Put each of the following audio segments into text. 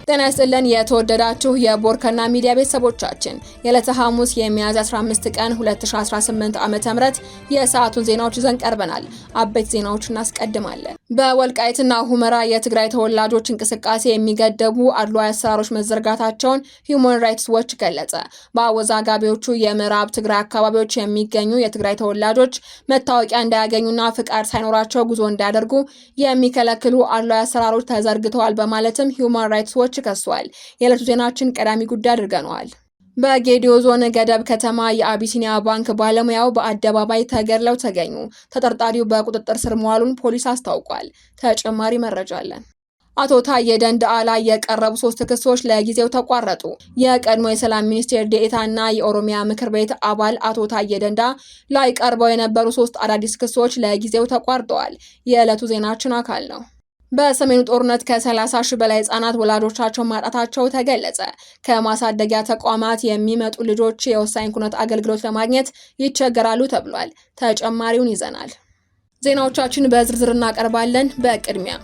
ጤና ይስጥልን የተወደዳችሁ የቦርከና ሚዲያ ቤተሰቦቻችን የዕለተ ሐሙስ የሚያዝያ 15 ቀን 2018 ዓ.ም የሰዓቱን ዜናዎች ይዘን ቀርበናል። አበይት ዜናዎችን እናስቀድማለን። በወልቃይትና ሁመራ የትግራይ ተወላጆች እንቅስቃሴ የሚገደቡ አድሏዊ አሰራሮች መዘርጋታቸውን ሂዩማን ራይትስ ዎች ገለጸ። በአወዛጋቢዎቹ የምዕራብ ትግራይ አካባቢዎች የሚገኙ የትግራይ ተወላጆች መታወቂያ እንዳያገኙና ፍቃድ ሳይኖራቸው ጉዞ እንዳያደርጉ የሚከለክሉ አድሏዊ አሰራሮች ተዘርግተዋል በማለትም ሂዩማን ራይትስ ዎች ከሷል። የዕለቱ ዜናችን ቀዳሚ ጉዳይ አድርገነዋል። በጌዲዮ ዞን ገደብ ከተማ የአቢሲኒያ ባንክ ባለሙያው በአደባባይ ተገድለው ተገኙ። ተጠርጣሪው በቁጥጥር ስር መዋሉን ፖሊስ አስታውቋል። ተጨማሪ መረጃ አለን። አቶ ታዬ ደንደአ ላይ የቀረቡ 3 ክሶች ለጊዜው ተቋረጡ። የቀድሞ የሰላም ሚኒስቴር ዴኤታና የኦሮሚያ ምክር ቤት አባል አቶ ታዬ ደንደአ ላይ ቀርበው የነበሩ 3 አዳዲስ ክሶች ለጊዜው ተቋርጠዋል። የዕለቱ ዜናችን አካል ነው። በሰሜኑ ጦርነት ከ30 ሺህ በላይ ህጻናት ወላጆቻቸው ማጣታቸው ተገለጸ። ከማሳደጊያ ተቋማት የሚመጡ ልጆች የወሳኝ ኩነት አገልግሎት ለማግኘት ይቸገራሉ ተብሏል። ተጨማሪውን ይዘናል። ዜናዎቻችን በዝርዝር እናቀርባለን። በቅድሚያ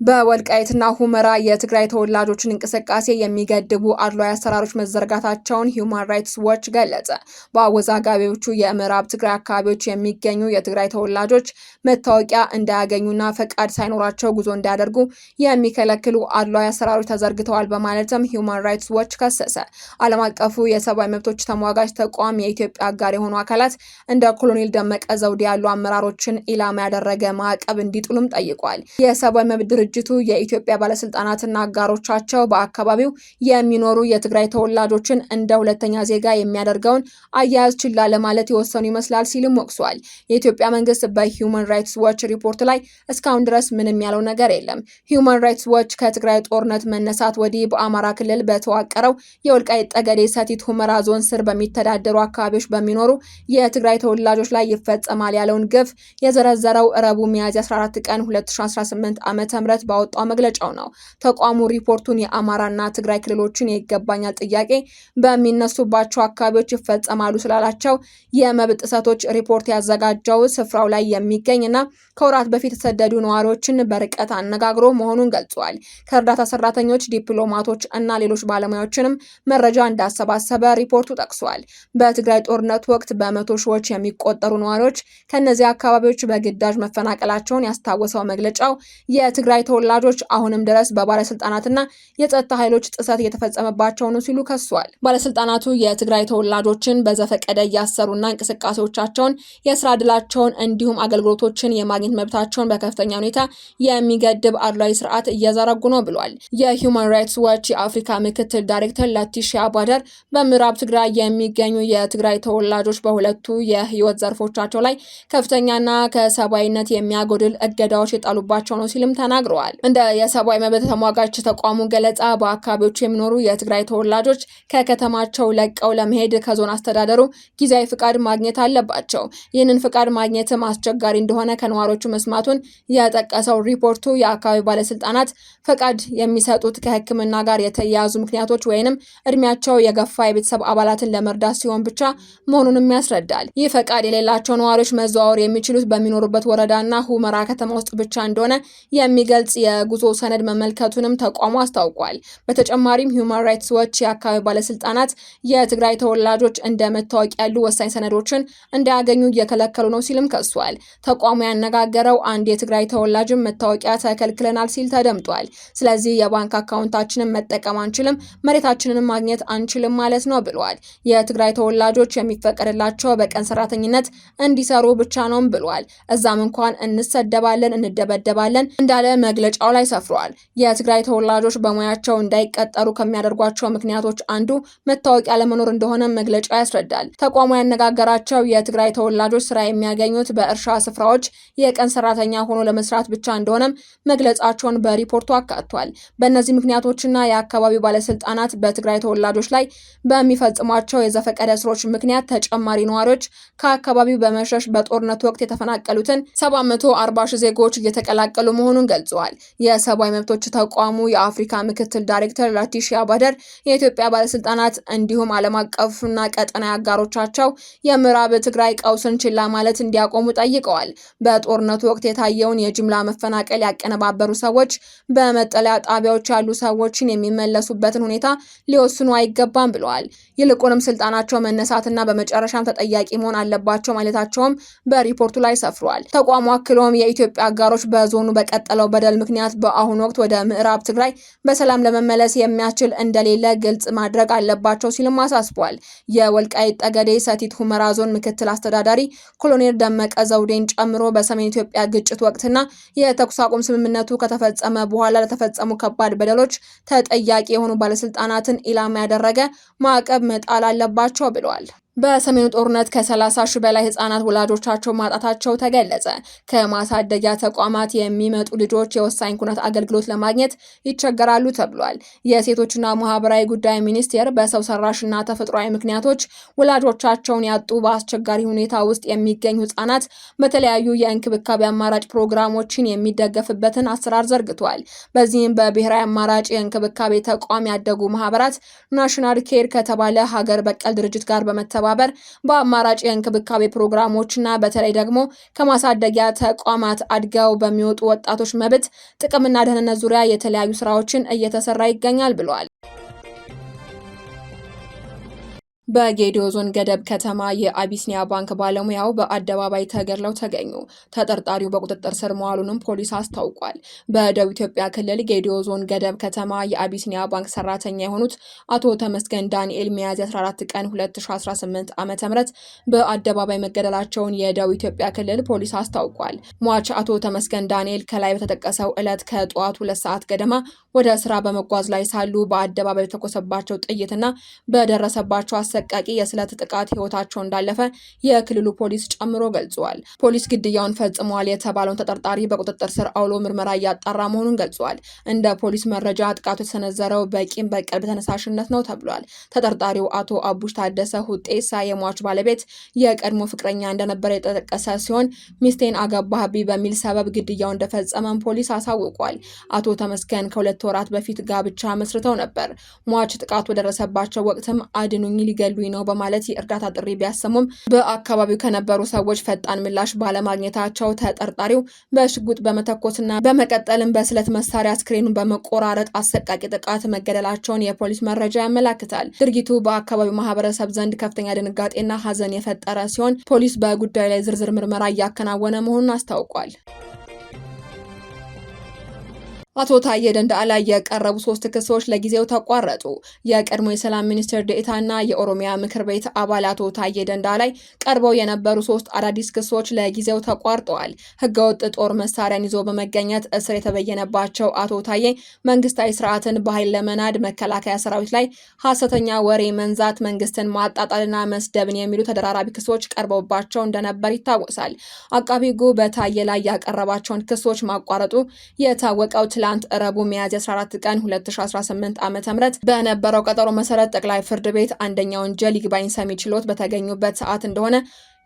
በወልቃይትና ሁመራ የትግራይ ተወላጆችን እንቅስቃሴ የሚገድቡ አድሏዊ አሰራሮች መዘርጋታቸውን ሂዩማን ራይትስ ዎች ገለጸ። በአወዛጋቢዎቹ የምዕራብ ትግራይ አካባቢዎች የሚገኙ የትግራይ ተወላጆች መታወቂያ እንዳያገኙና ፈቃድ ሳይኖራቸው ጉዞ እንዳያደርጉ የሚከለክሉ አድሏዊ አሰራሮች ተዘርግተዋል በማለትም ሂዩማን ራይትስ ዎች ከሰሰ። ዓለም አቀፉ የሰብአዊ መብቶች ተሟጋች ተቋም የኢትዮጵያ አጋር የሆኑ አካላት እንደ ኮሎኔል ደመቀ ዘውዴ ያሉ አመራሮችን ኢላማ ያደረገ ማዕቀብ እንዲጥሉም ጠይቋል። የሰብአዊ መብት ድርጅቱ የኢትዮጵያ ባለስልጣናትና አጋሮቻቸው በአካባቢው የሚኖሩ የትግራይ ተወላጆችን እንደ ሁለተኛ ዜጋ የሚያደርገውን አያያዝ ችላ ለማለት የወሰኑ ይመስላል ሲልም ወቅሷል። የኢትዮጵያ መንግስት በሂዩማን ራይትስ ዎች ሪፖርት ላይ እስካሁን ድረስ ምንም ያለው ነገር የለም። ሂዩማን ራይትስ ዎች ከትግራይ ጦርነት መነሳት ወዲህ በአማራ ክልል በተዋቀረው የወልቃይት ጠገዴ ሰቲት ሁመራ ዞን ስር በሚተዳደሩ አካባቢዎች በሚኖሩ የትግራይ ተወላጆች ላይ ይፈጸማል ያለውን ግፍ የዘረዘረው ረቡዕ ሚያዝያ 14 ቀን 2018 ዓ.ም ባወጣው መግለጫው ነው። ተቋሙ ሪፖርቱን የአማራና ትግራይ ክልሎችን የይገባኛል ጥያቄ በሚነሱባቸው አካባቢዎች ይፈጸማሉ ስላላቸው የመብት ጥሰቶች ሪፖርት ያዘጋጀው ስፍራው ላይ የሚገኝና ከወራት በፊት የተሰደዱ ነዋሪዎችን በርቀት አነጋግሮ መሆኑን ገልጿል። ከእርዳታ ሰራተኞች፣ ዲፕሎማቶች እና ሌሎች ባለሙያዎችንም መረጃ እንዳሰባሰበ ሪፖርቱ ጠቅሷል። በትግራይ ጦርነት ወቅት በመቶ ሺዎች የሚቆጠሩ ነዋሪዎች ከነዚህ አካባቢዎች በግዳጅ መፈናቀላቸውን ያስታወሰው መግለጫው የትግራይ ተወላጆች አሁንም ድረስ በባለስልጣናትና የጸጥታ ኃይሎች ጥሰት እየተፈጸመባቸው ነው ሲሉ ከሷል። ባለስልጣናቱ የትግራይ ተወላጆችን በዘፈቀደ እያሰሩና እንቅስቃሴዎቻቸውን፣ የስራ ዕድላቸውን እንዲሁም አገልግሎቶችን የማግኘት መብታቸውን በከፍተኛ ሁኔታ የሚገድብ አድሏዊ ስርዓት እየዘረጉ ነው ብሏል። የሂዩማን ራይትስ ዎች የአፍሪካ ምክትል ዳይሬክተር ላቲሺያ ባደር በምዕራብ ትግራይ የሚገኙ የትግራይ ተወላጆች በሁለቱ የህይወት ዘርፎቻቸው ላይ ከፍተኛና ከሰብአዊነት የሚያጎድል እገዳዎች የጣሉባቸው ነው ሲልም ተናግረዋል። እንደ የሰብአዊ መብት ተሟጋች ተቋሙ ገለጻ በአካባቢዎች የሚኖሩ የትግራይ ተወላጆች ከከተማቸው ለቀው ለመሄድ ከዞን አስተዳደሩ ጊዜያዊ ፍቃድ ማግኘት አለባቸው። ይህንን ፍቃድ ማግኘትም አስቸጋሪ እንደሆነ ከነዋሪዎቹ መስማቱን የጠቀሰው ሪፖርቱ የአካባቢ ባለስልጣናት ፈቃድ የሚሰጡት ከሕክምና ጋር የተያያዙ ምክንያቶች ወይንም እድሜያቸው የገፋ የቤተሰብ አባላትን ለመርዳት ሲሆን ብቻ መሆኑንም ያስረዳል። ይህ ፈቃድ የሌላቸው ነዋሪዎች መዘዋወር የሚችሉት በሚኖሩበት ወረዳና ሁመራ ከተማ ውስጥ ብቻ እንደሆነ የሚገልጽ የጉዞ ሰነድ መመልከቱንም ተቋሙ አስታውቋል። በተጨማሪም ሂዩማን ራይትስ ዎች የአካባቢ ባለስልጣናት የትግራይ ተወላጆች እንደ መታወቂያ ያሉ ወሳኝ ሰነዶችን እንዳያገኙ እየከለከሉ ነው ሲልም ከሷል። ተቋሙ ያነጋገረው አንድ የትግራይ ተወላጅም መታወቂያ ተከልክለናል ሲል ተደምጧል። ስለዚህ የባንክ አካውንታችንን መጠቀም አንችልም፣ መሬታችንን ማግኘት አንችልም ማለት ነው ብሏል። የትግራይ ተወላጆች የሚፈቀድላቸው በቀን ሰራተኝነት እንዲሰሩ ብቻ ነው ብሏል። እዛም እንኳን እንሰደባለን፣ እንደበደባለን እንዳለ መግለጫው ላይ ሰፍሯል። የትግራይ ተወላጆች በሙያቸው እንዳይቀጠሩ ከሚያደርጓቸው ምክንያቶች አንዱ መታወቂያ ለመኖር እንደሆነ መግለጫው ያስረዳል። ተቋሙ ያነጋገራቸው የትግራይ ተወላጆች ስራ የሚያገኙት በእርሻ ስፍራዎች የቀን ሰራተኛ ሆኖ ለመስራት ብቻ እንደሆነም መግለጻቸውን በሪፖርቱ አካቷል። በእነዚህ ምክንያቶችና የአካባቢው ባለስልጣናት በትግራይ ተወላጆች ላይ በሚፈጽሟቸው የዘፈቀደ ስሮች ምክንያት ተጨማሪ ነዋሪዎች ከአካባቢው በመሸሽ በጦርነት ወቅት የተፈናቀሉትን 740 ሺህ ዜጎች እየተቀላቀሉ መሆኑን ገልጿል። ገልጸዋል። የሰብአዊ መብቶች ተቋሙ የአፍሪካ ምክትል ዳይሬክተር ላቲሺያ ባደር የኢትዮጵያ ባለስልጣናት እንዲሁም ዓለም አቀፍና ቀጠናዊ አጋሮቻቸው የምዕራብ ትግራይ ቀውስን ችላ ማለት እንዲያቆሙ ጠይቀዋል። በጦርነቱ ወቅት የታየውን የጅምላ መፈናቀል ያቀነባበሩ ሰዎች በመጠለያ ጣቢያዎች ያሉ ሰዎችን የሚመለሱበትን ሁኔታ ሊወስኑ አይገባም ብለዋል። ይልቁንም ስልጣናቸው መነሳትና በመጨረሻም ተጠያቂ መሆን አለባቸው ማለታቸውም በሪፖርቱ ላይ ሰፍሯል። ተቋሙ አክሎም የኢትዮጵያ አጋሮች በዞኑ በቀጠለው በደል ምክንያት በአሁኑ ወቅት ወደ ምዕራብ ትግራይ በሰላም ለመመለስ የሚያስችል እንደሌለ ግልጽ ማድረግ አለባቸው ሲልም አሳስቧል። የወልቃይት ጠገዴ ሰቲት ሁመራ ዞን ምክትል አስተዳዳሪ ኮሎኔል ደመቀ ዘውዴን ጨምሮ በሰሜን ኢትዮጵያ ግጭት ወቅትና የተኩስ አቁም ስምምነቱ ከተፈጸመ በኋላ ለተፈጸሙ ከባድ በደሎች ተጠያቂ የሆኑ ባለስልጣናትን ኢላማ ያደረገ ማዕቀብ መጣል አለባቸው ብለዋል። በሰሜኑ ጦርነት ከ30 ሺህ በላይ ህጻናት ወላጆቻቸው ማጣታቸው ተገለጸ። ከማሳደጊያ ተቋማት የሚመጡ ልጆች የወሳኝ ኩነት አገልግሎት ለማግኘት ይቸገራሉ ተብሏል። የሴቶችና ማህበራዊ ጉዳይ ሚኒስቴር በሰው ሰራሽና ተፈጥሯዊ ምክንያቶች ወላጆቻቸውን ያጡ በአስቸጋሪ ሁኔታ ውስጥ የሚገኙ ህጻናት በተለያዩ የእንክብካቤ አማራጭ ፕሮግራሞችን የሚደገፍበትን አሰራር ዘርግቷል። በዚህም በብሔራዊ አማራጭ የእንክብካቤ ተቋም ያደጉ ማህበራት ናሽናል ኬር ከተባለ ሀገር በቀል ድርጅት ጋር በመተባበር በአማራጭ የእንክብካቤ ፕሮግራሞችና በተለይ ደግሞ ከማሳደጊያ ተቋማት አድገው በሚወጡ ወጣቶች መብት ጥቅምና ደህንነት ዙሪያ የተለያዩ ስራዎችን እየተሰራ ይገኛል ብለዋል። በጌዲዮ ዞን ገደብ ከተማ የአቢሲኒያ ባንክ ባለሙያው በአደባባይ ተገድለው ተገኙ። ተጠርጣሪው በቁጥጥር ስር መዋሉንም ፖሊስ አስታውቋል። በደቡብ ኢትዮጵያ ክልል ጌዲዮ ዞን ገደብ ከተማ የአቢሲኒያ ባንክ ሰራተኛ የሆኑት አቶ ተመስገን ዳንኤል ሚያዝያ 14 ቀን 2018 ዓ.ም በአደባባይ መገደላቸውን የደቡብ ኢትዮጵያ ክልል ፖሊስ አስታውቋል። ሟች አቶ ተመስገን ዳንኤል ከላይ በተጠቀሰው ዕለት ከጠዋቱ 2 ሰዓት ገደማ ወደ ስራ በመጓዝ ላይ ሳሉ በአደባባይ የተኮሰባቸው ጥይትና በደረሰባቸው አሰቃቂ የስለት ጥቃት ህይወታቸው እንዳለፈ የክልሉ ፖሊስ ጨምሮ ገልጿል። ፖሊስ ግድያውን ፈጽሟል የተባለውን ተጠርጣሪ በቁጥጥር ስር አውሎ ምርመራ እያጣራ መሆኑን ገልጿል። እንደ ፖሊስ መረጃ ጥቃቱ የተሰነዘረው በቂም በቀል በተነሳሽነት ነው ተብሏል። ተጠርጣሪው አቶ አቡሽ ታደሰ ሁጤሳ የሟች ባለቤት የቀድሞ ፍቅረኛ እንደነበረ የተጠቀሰ ሲሆን ሚስቴን አገባህቢ በሚል ሰበብ ግድያው እንደፈጸመም ፖሊስ አሳውቋል። አቶ ተመስገን ከ2 ወራት በፊት ጋብቻ መስርተው ነበር። ሟች ጥቃቱ ደረሰባቸው ወቅትም አድኑኝ ሊገሉኝ ነው በማለት የእርዳታ ጥሪ ቢያሰሙም በአካባቢው ከነበሩ ሰዎች ፈጣን ምላሽ ባለማግኘታቸው ተጠርጣሪው በሽጉጥ በመተኮስና በመቀጠልም በስለት መሳሪያ አስክሬኑን በመቆራረጥ አሰቃቂ ጥቃት መገደላቸውን የፖሊስ መረጃ ያመላክታል። ድርጊቱ በአካባቢው ማህበረሰብ ዘንድ ከፍተኛ ድንጋጤና ሀዘን የፈጠረ ሲሆን ፖሊስ በጉዳዩ ላይ ዝርዝር ምርመራ እያከናወነ መሆኑን አስታውቋል። አቶ ታዬ ደንደዓ ላይ የቀረቡ 3 ክሶች ለጊዜው ተቋረጡ። የቀድሞ የሰላም ሚኒስትር ዴኤታና የኦሮሚያ ምክር ቤት አባል አቶ ታዬ ደንደዓ ላይ ቀርበው የነበሩ 3 አዳዲስ ክሶች ለጊዜው ተቋርጠዋል። ህገወጥ ጦር መሳሪያን ይዞ በመገኘት እስር የተበየነባቸው አቶ ታዬ መንግስታዊ ስርዓትን በኃይል ለመናድ መከላከያ ሰራዊት ላይ ሐሰተኛ ወሬ መንዛት፣ መንግስትን ማጣጣልና መስደብን የሚሉ ተደራራቢ ክሶች ቀርበውባቸው እንደነበር ይታወሳል። አቃቢ ህጉ በታዬ ላይ ያቀረባቸውን ክሶች ማቋረጡ የታወቀው ትላንት ረቡዕ ሚያዝያ 14 ቀን 2018 ዓ.ም በነበረው ቀጠሮ መሰረት ጠቅላይ ፍርድ ቤት አንደኛ ወንጀል ይግባኝ ሰሚ ችሎት በተገኙበት ሰዓት እንደሆነ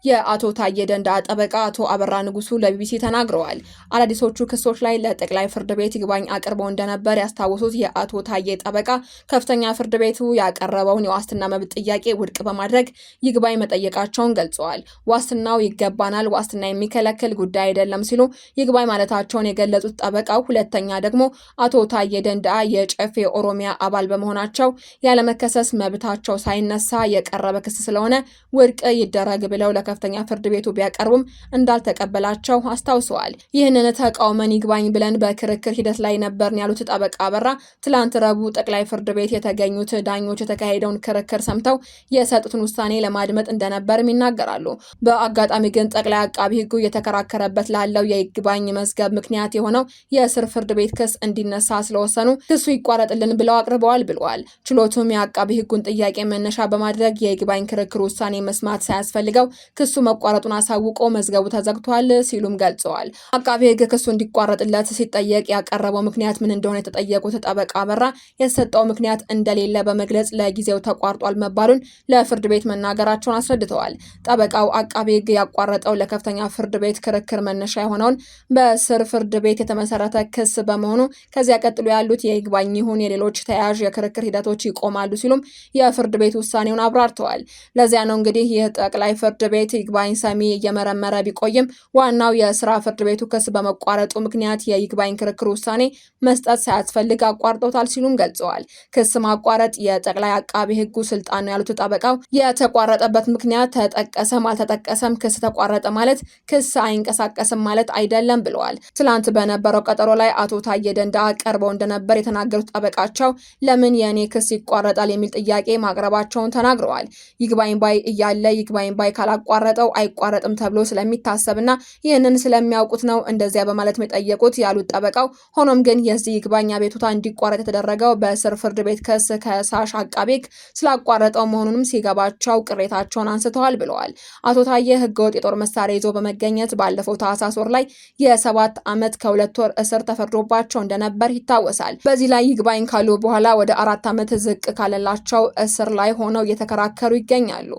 የአቶ ታዬ ደንደዓ ጠበቃ አቶ አበራ ንጉሱ ለቢቢሲ ተናግረዋል። አዳዲሶቹ ክሶች ላይ ለጠቅላይ ፍርድ ቤት ይግባኝ አቅርበው እንደነበር ያስታወሱት የአቶ ታዬ ጠበቃ ከፍተኛ ፍርድ ቤቱ ያቀረበውን የዋስትና መብት ጥያቄ ውድቅ በማድረግ ይግባኝ መጠየቃቸውን ገልጸዋል። ዋስትናው ይገባናል፣ ዋስትና የሚከለክል ጉዳይ አይደለም ሲሉ ይግባኝ ማለታቸውን የገለጹት ጠበቃው ሁለተኛ ደግሞ አቶ ታዬ ደንደዓ የጨፌ ኦሮሚያ አባል በመሆናቸው ያለመከሰስ መብታቸው ሳይነሳ የቀረበ ክስ ስለሆነ ውድቅ ይደረግ ብለው ከፍተኛ ፍርድ ቤቱ ቢያቀርቡም እንዳልተቀበላቸው አስታውሰዋል። ይህንን ተቃውመን ይግባኝ ብለን በክርክር ሂደት ላይ ነበርን ያሉት ጠበቃ አበራ ትላንት ረቡዕ ጠቅላይ ፍርድ ቤት የተገኙት ዳኞች የተካሄደውን ክርክር ሰምተው የሰጡትን ውሳኔ ለማድመጥ እንደነበርም ይናገራሉ። በአጋጣሚ ግን ጠቅላይ አቃቢ ህጉ እየተከራከረበት ላለው የይግባኝ መዝገብ ምክንያት የሆነው የስር ፍርድ ቤት ክስ እንዲነሳ ስለወሰኑ ክሱ ይቋረጥልን ብለው አቅርበዋል ብለዋል። ችሎቱም የአቃቢ ህጉን ጥያቄ መነሻ በማድረግ የይግባኝ ክርክር ውሳኔ መስማት ሳያስፈልገው ክሱ መቋረጡን አሳውቆ መዝገቡ ተዘግቷል ሲሉም ገልጸዋል። አቃቤ ሕግ ክሱ እንዲቋረጥለት ሲጠየቅ ያቀረበው ምክንያት ምን እንደሆነ የተጠየቁት ጠበቃ አበራ የተሰጠው ምክንያት እንደሌለ በመግለጽ ለጊዜው ተቋርጧል መባሉን ለፍርድ ቤት መናገራቸውን አስረድተዋል። ጠበቃው አቃቤ ሕግ ያቋረጠው ለከፍተኛ ፍርድ ቤት ክርክር መነሻ የሆነውን በስር ፍርድ ቤት የተመሰረተ ክስ በመሆኑ ከዚያ ቀጥሎ ያሉት የይግባኝ ይሁን የሌሎች ተያያዥ የክርክር ሂደቶች ይቆማሉ ሲሉም የፍርድ ቤት ውሳኔውን አብራርተዋል። ለዚያ ነው እንግዲህ ይህ ጠቅላይ ፍርድ ቤት ይግባኝ ሰሚ እየመረመረ ቢቆይም ዋናው የስራ ፍርድ ቤቱ ክስ በመቋረጡ ምክንያት የይግባኝ ክርክር ውሳኔ መስጠት ሳያስፈልግ አቋርጦታል ሲሉም ገልጸዋል። ክስ ማቋረጥ የጠቅላይ አቃቢ ሕጉ ስልጣን ነው ያሉት ጠበቃው የተቋረጠበት ምክንያት ተጠቀሰም አልተጠቀሰም ክስ ተቋረጠ ማለት ክስ አይንቀሳቀስም ማለት አይደለም ብለዋል። ትላንት በነበረው ቀጠሮ ላይ አቶ ታዬ ደንደአ ቀርበው እንደነበር የተናገሩት ጠበቃቸው ለምን የኔ ክስ ይቋረጣል የሚል ጥያቄ ማቅረባቸውን ተናግረዋል። ይግባኝ ባይ እያለ ይግባኝ ባይ ካላቋረጠው አይቋረጥም ተብሎ ስለሚታሰብና ይህንን ስለሚያውቁት ነው እንደዚያ በማለት የጠየቁት ያሉት ጠበቃው ሆኖም ግን የዚህ ይግባኝ አቤቱታ እንዲቋረጥ የተደረገው በስር ፍርድ ቤት ክስ ከሳሽ አቃቤ ሕግ ስላቋረጠው መሆኑንም ሲገባቸው ቅሬታቸውን አንስተዋል ብለዋል። አቶ ታዬ ህገወጥ የጦር መሳሪያ ይዞ በመገኘት ባለፈው ታህሳስ ወር ላይ የ7 ዓመት ከ2 ወር እስር ተፈርዶባቸው እንደነበር ይታወሳል። በዚህ ላይ ይግባኝ ካሉ በኋላ ወደ 4 ዓመት ዝቅ ካለላቸው እስር ላይ ሆነው እየተከራከሩ ይገኛሉ።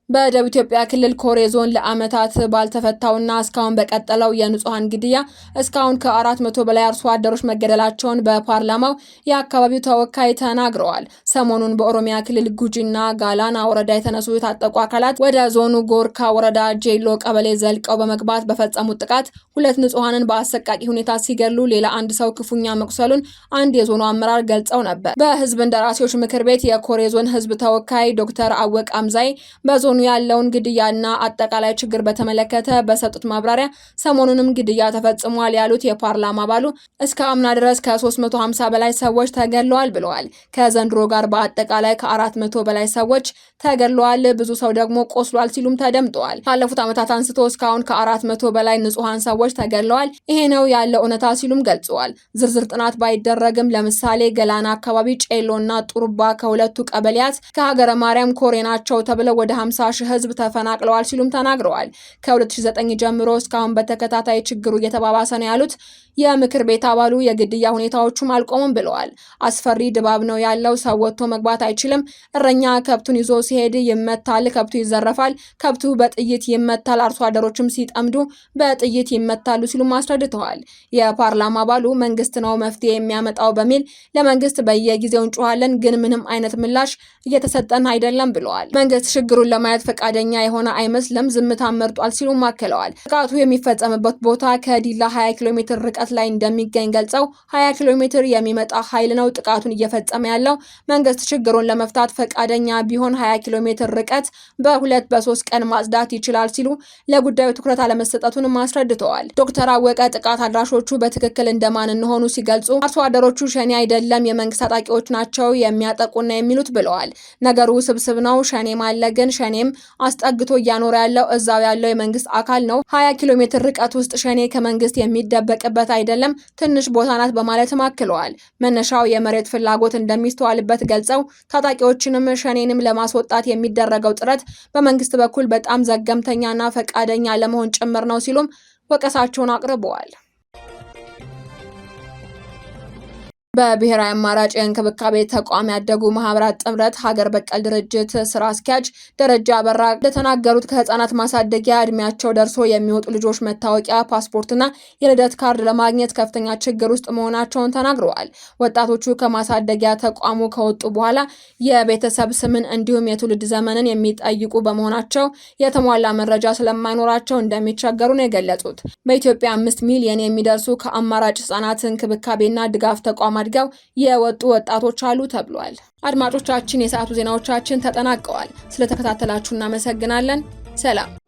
በደቡብ ኢትዮጵያ ክልል ኮሬ ዞን ለዓመታት ባልተፈታውና እስካሁን በቀጠለው የንጹሃን ግድያ እስካሁን ከ400 በላይ አርሶ አደሮች መገደላቸውን በፓርላማው የአካባቢው ተወካይ ተናግረዋል። ሰሞኑን በኦሮሚያ ክልል ጉጂና ጋላና ወረዳ የተነሱ የታጠቁ አካላት ወደ ዞኑ ጎርካ ወረዳ ጄሎ ቀበሌ ዘልቀው በመግባት በፈጸሙት ጥቃት 2 ንጹሃንን በአሰቃቂ ሁኔታ ሲገሉ ሌላ አንድ ሰው ክፉኛ መቁሰሉን አንድ የዞኑ አመራር ገልጸው ነበር። በህዝብ እንደራሴዎች ምክር ቤት የኮሬ ዞን ህዝብ ተወካይ ዶክተር አወቅ አምዛይ በዞኑ ያለውን ግድያና አጠቃላይ ችግር በተመለከተ በሰጡት ማብራሪያ ሰሞኑንም ግድያ ተፈጽሟል ያሉት የፓርላማ አባሉ እስከ አምና ድረስ ከ350 በላይ ሰዎች ተገድለዋል ብለዋል። ከዘንድሮ ጋር በአጠቃላይ ከ400 በላይ ሰዎች ተገድለዋል፣ ብዙ ሰው ደግሞ ቆስሏል ሲሉም ተደምጠዋል። ካለፉት ዓመታት አንስቶ እስካሁን ከ400 በላይ ንጹሃን ሰዎች ተገድለዋል፣ ይሄ ነው ያለው እውነታ ሲሉም ገልጸዋል። ዝርዝር ጥናት ባይደረግም ለምሳሌ ገላና አካባቢ ጬሎና ጡርባ ከሁለቱ ቀበሌያት ከሀገረ ማርያም ኮሬ ናቸው ተብለው ወደ 50 ሺህ ህዝብ ተፈናቅለዋል ሲሉም ተናግረዋል። ከ2009 ጀምሮ እስካሁን በተከታታይ ችግሩ እየተባባሰ ነው ያሉት የምክር ቤት አባሉ የግድያ ሁኔታዎቹም አልቆሙም ብለዋል። አስፈሪ ድባብ ነው ያለው። ሰው ወጥቶ መግባት አይችልም። እረኛ ከብቱን ይዞ ሲሄድ ይመታል፣ ከብቱ ይዘረፋል፣ ከብቱ በጥይት ይመታል፣ አርሶ አደሮችም ሲጠምዱ በጥይት ይመታሉ ሲሉም አስረድተዋል። የፓርላማ አባሉ መንግስት ነው መፍትሄ የሚያመጣው በሚል ለመንግስት በየጊዜው እንጮሃለን፣ ግን ምንም አይነት ምላሽ እየተሰጠን አይደለም ብለዋል። መንግስት ችግሩን ለማየት ፈቃደኛ የሆነ አይመስልም፣ ዝምታ መርጧል ሲሉም አክለዋል። ጥቃቱ የሚፈጸምበት ቦታ ከዲላ 20 ኪሎ ሜትር ርቀት ላይ እንደሚገኝ ገልጸው 20 ኪሎ ሜትር የሚመጣ ኃይል ነው ጥቃቱን እየፈጸመ ያለው። መንግስት ችግሩን ለመፍታት ፈቃደኛ ቢሆን 20 ኪሎ ሜትር ርቀት በ2-3 ቀን ማጽዳት ይችላል ሲሉ ለጉዳዩ ትኩረት አለመሰጠቱን አስረድተዋል። ዶክተር አወቀ ጥቃት አድራሾቹ በትክክል እንደማን እንደሆኑ ሲገልጹ አርሶ አደሮቹ ሸኔ አይደለም የመንግስት ታጣቂዎች ናቸው የሚያጠቁና የሚሉት ብለዋል። ነገሩ ስብስብ ነው። ሸኔ ማለ ግን ሸኔም አስጠግቶ እያኖረ ያለው እዛው ያለው የመንግስት አካል ነው። 20 ኪሎ ሜትር ርቀት ውስጥ ሸኔ ከመንግስት የሚደበቅበት አይደለም፣ ትንሽ ቦታ ናት በማለትም አክለዋል። መነሻው የመሬት ፍላጎት እንደሚስተዋልበት ገልጸው ታጣቂዎችንም ሸኔንም ለማስወጣት የሚደረገው ጥረት በመንግስት በኩል በጣም ዘገምተኛና ፈቃደኛ ለመሆን ጭምር ነው ሲሉም ወቀሳቸውን አቅርበዋል። በብሔራዊ አማራጭ የእንክብካቤ ተቋም ያደጉ ማህበራት ጥምረት ሀገር በቀል ድርጅት ስራ አስኪያጅ ደረጃ አበራ እንደተናገሩት ከህፃናት ማሳደጊያ እድሜያቸው ደርሶ የሚወጡ ልጆች መታወቂያ፣ ፓስፖርትና የልደት ካርድ ለማግኘት ከፍተኛ ችግር ውስጥ መሆናቸውን ተናግረዋል። ወጣቶቹ ከማሳደጊያ ተቋሙ ከወጡ በኋላ የቤተሰብ ስምን እንዲሁም የትውልድ ዘመንን የሚጠይቁ በመሆናቸው የተሟላ መረጃ ስለማይኖራቸው እንደሚቸገሩ ነው የገለጹት። በኢትዮጵያ 5 ሚሊዮን የሚደርሱ ከአማራጭ ህፃናት እንክብካቤና ድጋፍ ተቋም አድገው የወጡ ወጣቶች አሉ ተብሏል። አድማጮቻችን፣ የሰዓቱ ዜናዎቻችን ተጠናቀዋል። ስለተከታተላችሁ እናመሰግናለን። ሰላም።